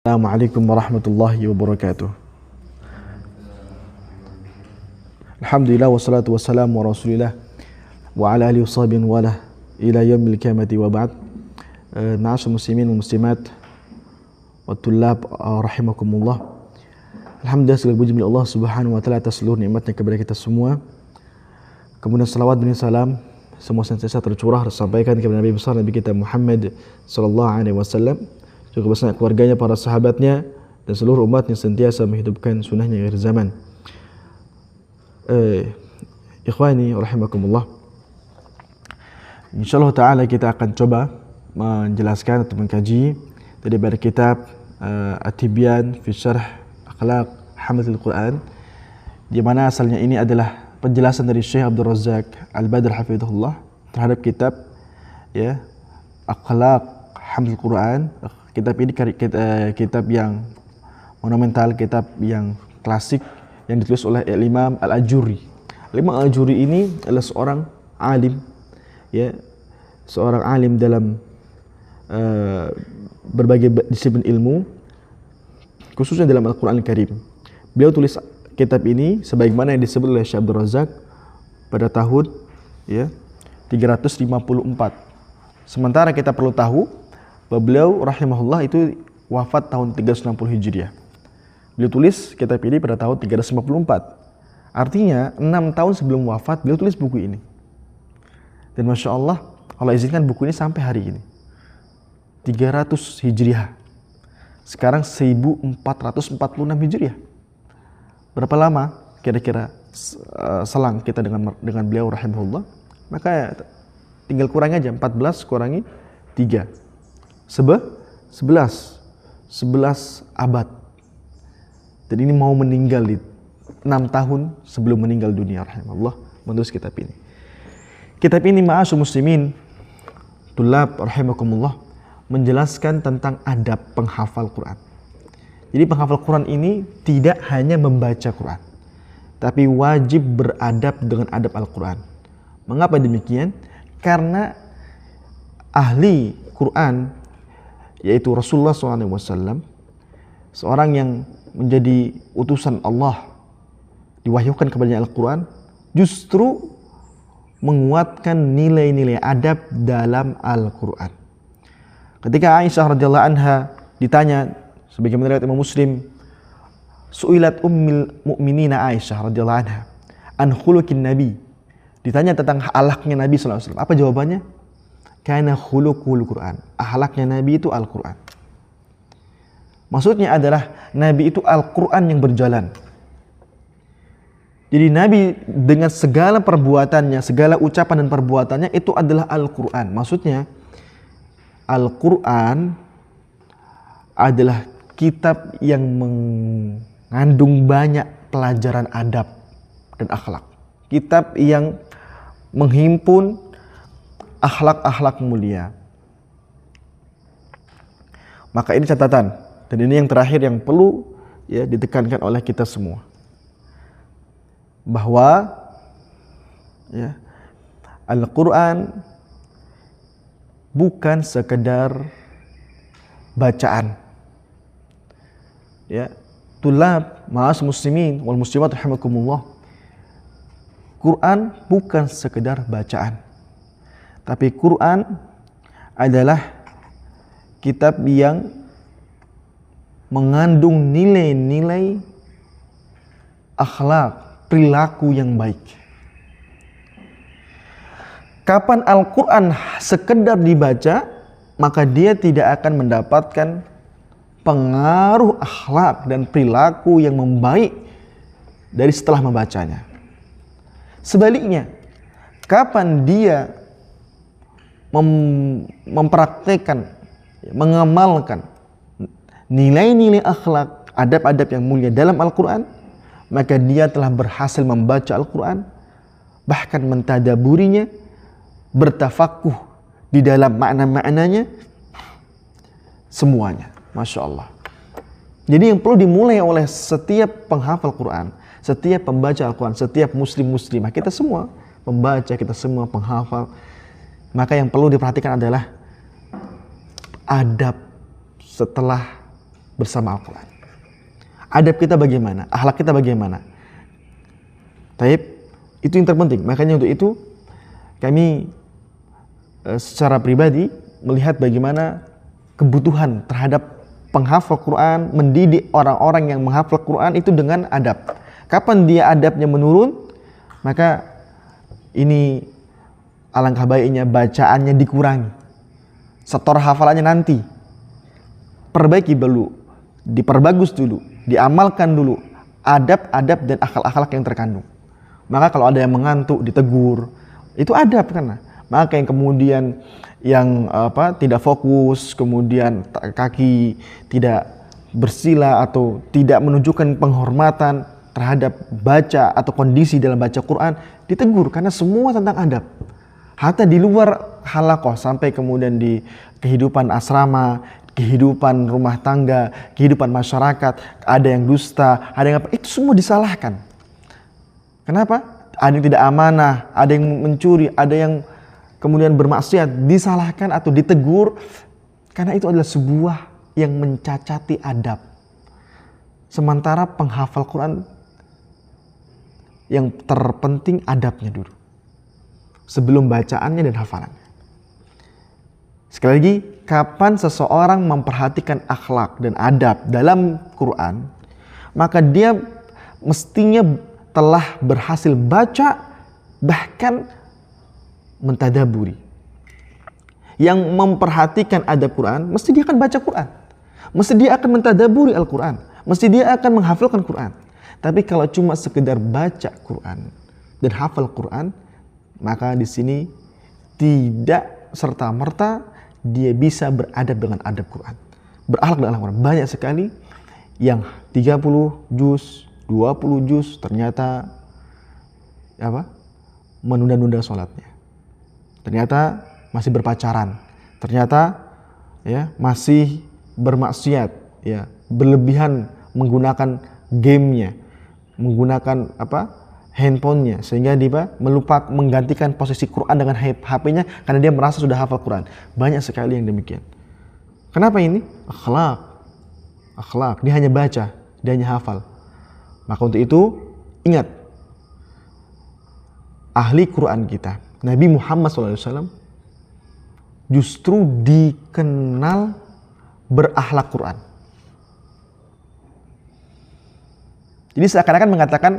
Assalamualaikum warahmatullahi wabarakatuh. Alhamdulillah wassalatu wassalamu wa rasulillah wa ala alihi washabihi wala ila yaumil qiyamati wa ba'd. Ma'asyiral muslimin wal muslimat wa tullab rahimakumullah. Alhamdulillah, segala puji milik Allah Subhanahu wa taala atas seluruh nikmatnya kepada kita semua. Kemudian salawat dan salam semua senantiasa tercurah tersampaikan kepada Nabi besar Nabi kita Muhammad sallallahu alaihi wasallam, juga bersama keluarganya, para sahabatnya, dan seluruh umat yang sentiasa menghidupkan sunnahnya akhir zaman. Ikhwani rahimakumullah, insyaallah ta'ala kita akan coba menjelaskan atau mengkaji daripada kitab At-Tibyan fi Syarh Akhlaq Hamalatul Quran, di mana asalnya ini adalah penjelasan dari Syekh Abdul Razak Al-Badr hafizahullah terhadap kitab Akhlaq Hamalatul Quran. Kitab ini kitab yang monumental, kitab yang klasik yang ditulis oleh Imam Al-Ajuri. Imam Al-Ajuri ini adalah seorang alim, seorang alim dalam berbagai disiplin ilmu, khususnya dalam Al-Quran Al-Karim. Beliau tulis kitab ini sebagaimana yang disebut oleh Syekh Abdul Razak pada tahun 354. Sementara kita perlu tahu bahwa beliau rahimahullah itu wafat tahun 360 Hijriah. Beliau tulis kitab ini pada tahun 354. Artinya 6 tahun sebelum wafat beliau tulis buku ini. Dan Masya Allah, Allah izinkan buku ini sampai hari ini 300 Hijriah. Sekarang 1446 Hijriah. Berapa lama kira-kira selang kita dengan beliau rahimahullah? Maka tinggal kurangi aja, 14 kurangi 3, 11 abad. Dan ini mau meninggal di 6 tahun sebelum meninggal dunia rahimahullah menulis kitab ini. Kitab ini ma'asyiral muslimin tullab rahimakumullah menjelaskan tentang adab penghafal Quran. Jadi penghafal Quran ini tidak hanya membaca Quran, tapi wajib beradab dengan adab Al-Quran. Mengapa demikian? Karena ahli Quran, yaitu Rasulullah SAW, seorang yang menjadi utusan Allah, diwahyukan kepadanya Al-Quran, justru menguatkan nilai-nilai adab dalam Al-Quran. Ketika Aisyah radhiyallahu anha ditanya, sebagaimana riwayat Imam Muslim, su'ilat ummul mu'minina Aisyah radhiyallahu anha an khuluqin nabi, ditanya tentang akhlaknya Nabi SAW. Apa jawabannya? Kana khuluqul Quran. Akhlaknya Nabi itu Al-Quran. Maksudnya adalah Nabi itu Al-Quran yang berjalan. Jadi Nabi dengan segala perbuatannya, segala ucapan dan perbuatannya itu adalah Al-Quran. Maksudnya Al-Quran adalah kitab yang mengandung banyak pelajaran adab dan akhlak. Kitab yang menghimpun akhlak-akhlak mulia. Maka ini catatan, dan ini yang terakhir yang perlu ditekankan oleh kita semua, bahwa Al-Quran bukan sekedar bacaan. Tulab ma'as muslimin wal muslimat rahimakumullah, Quran bukan sekedar bacaan, tapi Quran adalah kitab yang mengandung nilai-nilai akhlak, perilaku yang baik. Kapan Al-Quran sekedar dibaca, maka dia tidak akan mendapatkan pengaruh akhlak dan perilaku yang membaik dari setelah membacanya. Sebaliknya, kapan dia mempraktekkan, mengamalkan nilai-nilai akhlak, adab-adab yang mulia dalam Al-Quran, maka dia telah berhasil membaca Al-Quran, bahkan mentadaburinya, bertafakuh di dalam makna-maknanya, semuanya. Masya Allah. Jadi yang perlu dimulai oleh setiap penghafal Quran, setiap pembaca Al-Quran, setiap muslim-muslimah, kita semua pembaca, kita semua penghafal, maka yang perlu diperhatikan adalah adab setelah bersama Al-Quran. Adab kita bagaimana? Akhlak kita bagaimana? Taib, itu yang terpenting. Makanya untuk itu kami secara pribadi melihat bagaimana kebutuhan terhadap penghafal Quran, mendidik orang-orang yang menghafal Quran itu dengan adab. Kapan dia adabnya menurun, maka ini alangkah baiknya bacaannya dikurangi. Setor hafalannya nanti. Perbaiki dulu, diperbagus dulu, diamalkan dulu adab-adab dan akhlak-akhlak yang terkandung. Maka kalau ada yang mengantuk ditegur, itu adab kan. Maka yang kemudian yang tidak fokus, kemudian kaki tidak bersila atau tidak menunjukkan penghormatan terhadap baca atau kondisi dalam baca Quran, ditegur karena semua tentang adab. Hatta di luar halaqah sampai kemudian di kehidupan asrama, kehidupan rumah tangga, kehidupan masyarakat, ada yang dusta, ada yang apa, itu semua disalahkan. Kenapa? Ada yang tidak amanah, ada yang mencuri, ada yang kemudian bermaksiat, disalahkan atau ditegur karena itu adalah sebuah yang mencacati adab. Sementara penghafal Quran yang terpenting adabnya dulu sebelum bacaannya dan hafalannya. Sekali lagi, kapan seseorang memperhatikan akhlak dan adab dalam Quran, maka dia mestinya telah berhasil baca, bahkan mentadaburi. Yang memperhatikan adab Quran, mesti dia akan baca Quran. Mesti dia akan mentadaburi Al-Quran. Mesti dia akan menghafalkan Quran. Tapi kalau cuma sekedar baca Quran dan hafal Quran, maka di sini tidak serta-merta dia bisa beradab dengan adab Quran. Berakhlak dengan Al-Quran. Banyak sekali yang 30 juz, 20 juz ternyata menunda-nunda sholatnya. Ternyata masih berpacaran. Ternyata masih bermaksiat, berlebihan menggunakan gamenya, menggunakan handphonenya, sehingga dia menggantikan posisi Quran dengan HP-nya karena dia merasa sudah hafal Quran. Banyak sekali yang demikian. Kenapa ini? Akhlak. Dia hanya baca, dia hanya hafal. Maka untuk itu ingat, ahli Quran kita, Nabi Muhammad SAW justru dikenal berakhlak Quran. Jadi seakan-akan mengatakan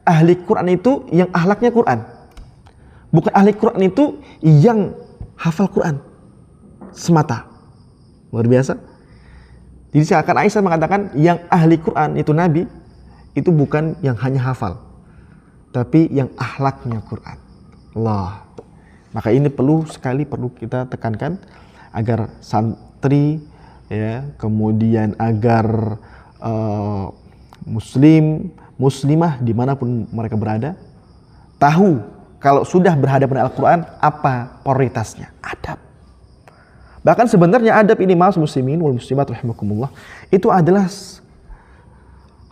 ahli Quran itu yang akhlaknya Quran. Bukan ahli Quran itu yang hafal Quran semata. Luar biasa. Jadi seakan Aisyah mengatakan yang ahli Quran itu Nabi, itu bukan yang hanya hafal, tapi yang akhlaknya Quran. Allah. Maka ini perlu kita tekankan agar santri kemudian agar muslimah dimanapun mereka berada tahu kalau sudah berhadapan dengan Al-Quran apa prioritasnya, adab. Bahkan sebenarnya adab ini, maaf muslimin wal muslimat rahimakumullah, itu adalah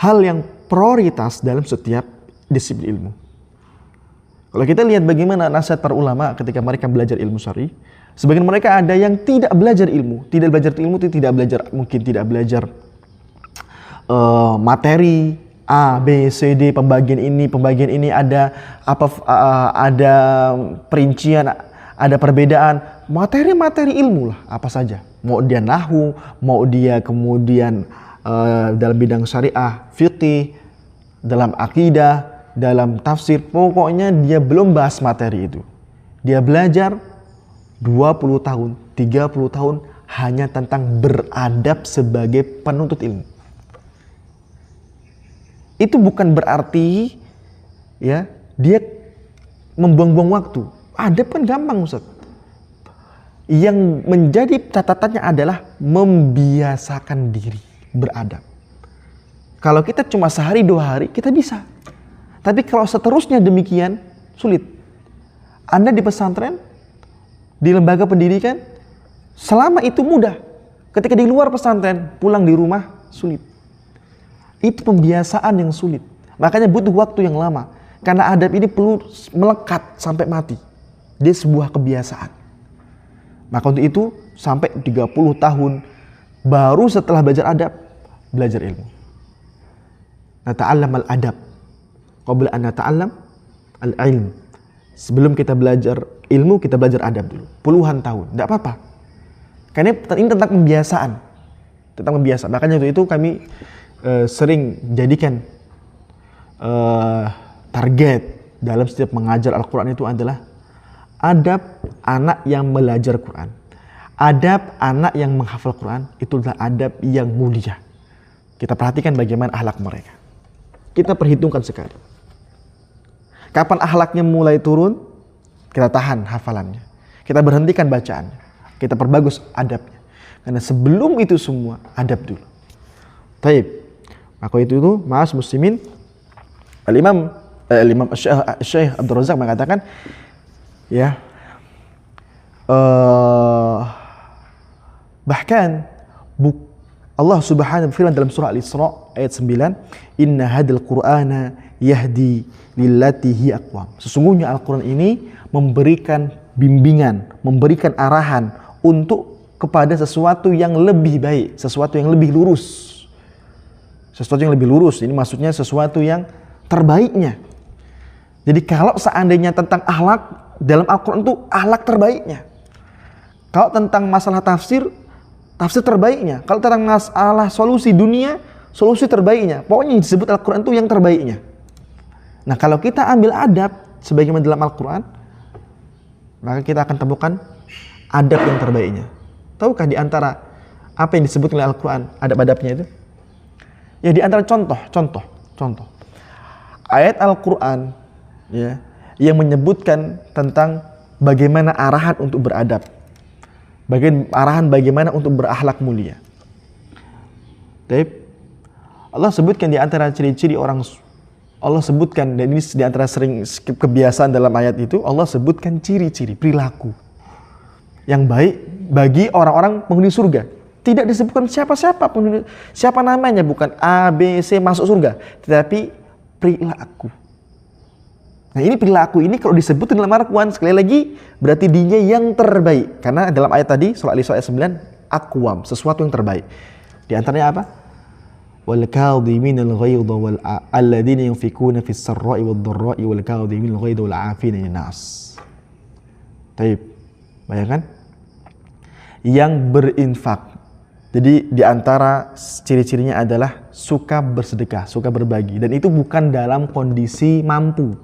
hal yang prioritas dalam setiap disiplin ilmu. Kalau kita lihat bagaimana nasihat para ulama ketika mereka belajar ilmu syar'i, sebagian mereka ada yang tidak belajar ilmu itu mungkin tidak belajar materi A, B, C, D, pembagian ini ada ada perincian, ada perbedaan materi ilmu lah, apa saja. Mau dia nahwu, mau dia kemudian dalam bidang syariah, fiqih, dalam akidah, dalam tafsir, pokoknya dia belum bahas materi itu. Dia belajar 20 tahun, 30 tahun hanya tentang beradab sebagai penuntut ilmu. Itu bukan berarti dia membuang-buang waktu. Adab kan gampang, Ustaz. Yang menjadi catatannya adalah membiasakan diri beradab. Kalau kita cuma sehari 2 hari kita bisa. Tapi kalau seterusnya demikian sulit. Anda di pesantren, di lembaga pendidikan, selama itu mudah. Ketika di luar pesantren, pulang di rumah sulit. Itu pembiasaan yang sulit. Makanya butuh waktu yang lama. Karena adab ini perlu melekat sampai mati. Dia sebuah kebiasaan. Maka untuk itu sampai 30 tahun baru setelah belajar adab, belajar ilmu. Nata'allam al-adab qabla an nata'allam al-ilm. Sebelum kita belajar ilmu, kita belajar adab dulu. Puluhan tahun, tidak apa-apa. Karena ini tentang pembiasaan. Tentang pembiasaan. Makanya waktu itu kami sering jadikan target dalam setiap mengajar Al-Quran itu adalah adab anak yang belajar Quran. Adab anak yang menghafal Quran itu adalah adab yang mulia. Kita perhatikan bagaimana akhlak mereka. Kita perhitungkan sekali. Kapan akhlaknya mulai turun, kita tahan hafalannya. Kita berhentikan bacaannya. Kita perbagus adabnya. Karena sebelum itu semua, adab dulu. Taib. Maka itu maas muslimin, Al-Imam Syekh Abdul Razak mengatakan, ya, bahkan Allah Subhanahu wa ta'ala dalam surah Al-Isra ayat 9, "Inna hadal Qur'ana yahdi lillati hi aqwam." Sesungguhnya Al-Qur'an ini memberikan bimbingan, memberikan arahan untuk kepada sesuatu yang lebih baik, sesuatu yang lebih lurus. Sesuatu yang lebih lurus, ini maksudnya sesuatu yang terbaiknya. Jadi kalau seandainya tentang akhlak, dalam Al-Quran itu akhlak terbaiknya. Kalau tentang masalah tafsir, tafsir terbaiknya. Kalau tentang masalah solusi dunia, solusi terbaiknya. Pokoknya yang disebut Al-Quran itu yang terbaiknya. Nah kalau kita ambil adab sebagaimana dalam Al-Quran, maka kita akan temukan adab yang terbaiknya. Tahukah di antara apa yang disebut oleh Al-Quran adab-adabnya itu? Ya di antara contoh. Ayat Al-Quran, ya, yang menyebutkan tentang bagaimana arahan untuk beradab, arahan bagaimana untuk berakhlak mulia. Allah sebutkan di antara ciri-ciri orang, Allah sebutkan, dan ini di antara sering kebiasaan dalam ayat itu, Allah sebutkan ciri-ciri perilaku yang baik bagi orang-orang penghuni surga. Tidak disebutkan siapa-siapa penghuni, siapa namanya, bukan A, B, C masuk surga, tetapi perilaku. Nah ini perilaku ini kalau disebut dalam Al-Quran sekali lagi berarti dinya yang terbaik. Karena dalam ayat tadi surah Al-Isra ayat 9 aqwam, sesuatu yang terbaik. Di antaranya apa? Wal kadhiminal ghaidha wal alladziina yunfikuna fis sarra'i wad dharra'i wal kadhiminal ghaidha wal 'afina 'anil nas. Baik. Bayangkan yang berinfak. Jadi di antara ciri-cirinya adalah suka bersedekah, suka berbagi, dan itu bukan dalam kondisi mampu.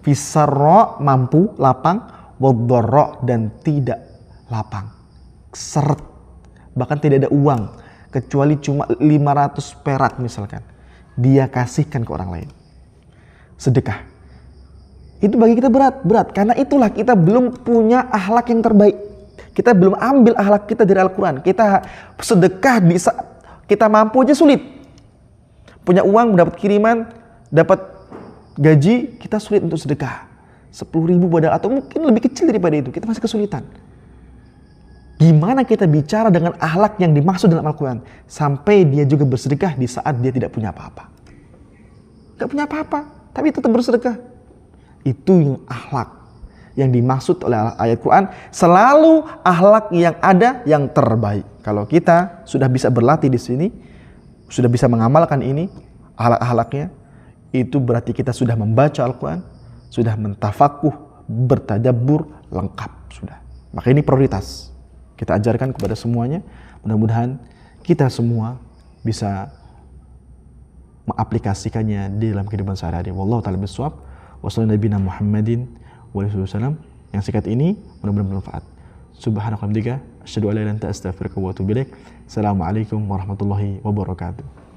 Fisarra mampu, lapang, wadharra dan tidak lapang, seret, bahkan tidak ada uang kecuali cuma 500 perak misalkan, dia kasihkan ke orang lain. Sedekah. Itu bagi kita berat karena itulah kita belum punya akhlak yang terbaik. Kita belum ambil akhlak kita dari Al-Quran. Kita sedekah di saat kita mampu aja sulit. Punya uang, dapat kiriman, dapat gaji, kita sulit untuk sedekah. 10.000 padahal, atau mungkin lebih kecil daripada itu, kita masih kesulitan. Gimana kita bicara dengan akhlak yang dimaksud dalam Al-Quran? Sampai dia juga bersedekah di saat dia tidak punya apa-apa. Gak punya apa-apa, tapi tetap bersedekah. Itu yang akhlak yang dimaksud oleh ayat Quran, selalu akhlak yang ada yang terbaik. Kalau kita sudah bisa berlatih di sini, sudah bisa mengamalkan ini, akhlak-akhlaknya, itu berarti kita sudah membaca Al-Quran, sudah mentafakuh, bertadabbur, lengkap sudah. Maka ini prioritas kita ajarkan kepada semuanya. Mudah-mudahan kita semua bisa mengaplikasikannya di dalam kehidupan sehari-hari. Wallahu ta'ala bishawab. Wassallallahu nabiyana Muhammadin Waalaikumsalam. Yang singkat ini mudah-mudahan bermanfaat. Subhanaka wa bihamdika asyhadu an la ilaha illa anta astaghfiruka wa atubu ilaik. Assalamualaikum warahmatullahi wabarakatuh.